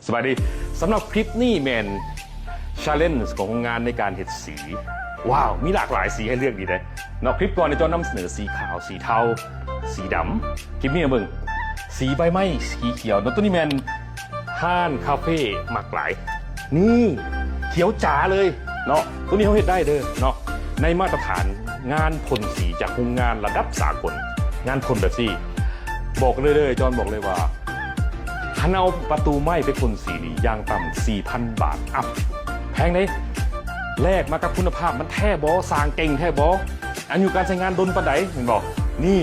สวัสดีสำหรับคลิปนี้แมนชาเลนจ์ของงานในการเห็ดสีว้าวมีหลากหลายสีให้เลือกดีเลยเนาะคลิปก่อนในจอนำเสนอสีขาวสีเทาสีดำคลิปนี้มึงสีใบไม้สีเขียวเนาะตัวนี้แมนห้านคาเฟ่หลากหลายนี่เขียวจ๋าเลยเนาะตัวนี้เขาเห็ดได้เด้อเนาะในมาตรฐานงานพ่นสีจากโรงงานระดับสากลงานพ่นแบบนี้บอกเลยจอนบอกเลยว่าถ้าเอาประตูไม้ไปพ่นสีนี่ยางต่ำ 4,000 บาทอัพแพงเลยแลกมากับคุณภาพมันแท้บอสร้างเก่งแท้บออันอยู่การใช้งานดนปะไดเห็นบอกนี่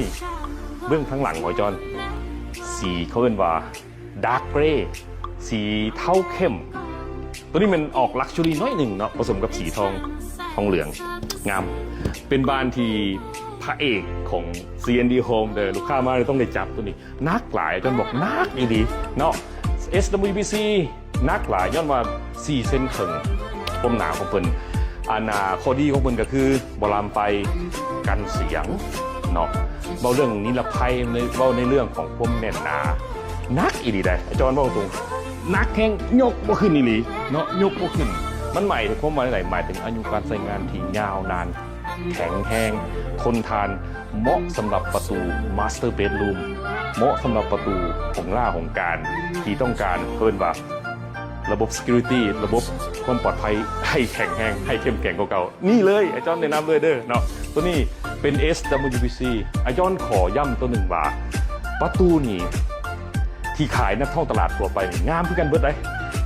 เบื้องทั้งหลังหอยจอนสีเขาเรียกว่าดาร์กเกรย์สีเทาเข้มตัวนี้มันออกลักชัวรี่น้อยหนึ่งเนาะผสมกับสีทองเหลืองงามเป็นบานที่พระเอกของ CND Home เด้อลูกค้ามาเลยต้องได้จับตัวนี้นักหลายจนบอกนักอีดีเนาะ SWBC นักหลายย้อนว่า4เส้นครึ่งความหนาของเพิ่นข้อดีของเพิ่นก็คือบลามไปกันเสียงเนาะเบาเรื่องนิรภัยเบาในเรื่องของความแน่นหนานักอีดีได้จอนบอกตรงนักแห้งยกบ่ขึ้นอีหลีเนาะยกบ่ขึ้นมันหมายถึงความหมายไหนหมายถึงอายุการใช้งานที่ยาวนานแข็งแรงทนทานเหมาะสำหรับประตู Master Bedroom เหมาะสำหรับประตูของล่าของการที่ต้องการเพิ่นว่าระบบ security ระบบความปลอดภัยให้แข็งแรงให้เข้มแข็งกว่าเก่านี่เลยไอจอนแนะนำเลยเด้อเนาะตัวนี้เป็น SWBC ไอจอนขอย้ำตัวหนึ่งว่าประตูนี่ที่ขายในท้องตลาดทั่วไปงามคือกันเบิดได้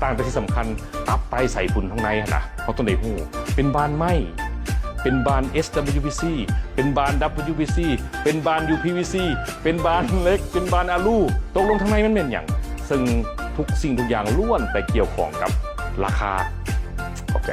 ต่างแต่ที่สำคัญตับไตใส่ฝุ่นข้างในนะเพราะตัวไหนหูเป็นบานไม้เป็นบาน SWPC เป็นบาน WPC เป็นบาน UPVC เป็นบานเล็กเป็นบานอะลูตกลงข้างในมันเป็นอย่างซึ่งทุกสิ่งทุกอย่างล้วนไปเกี่ยวข้องกับราคาขอบใจ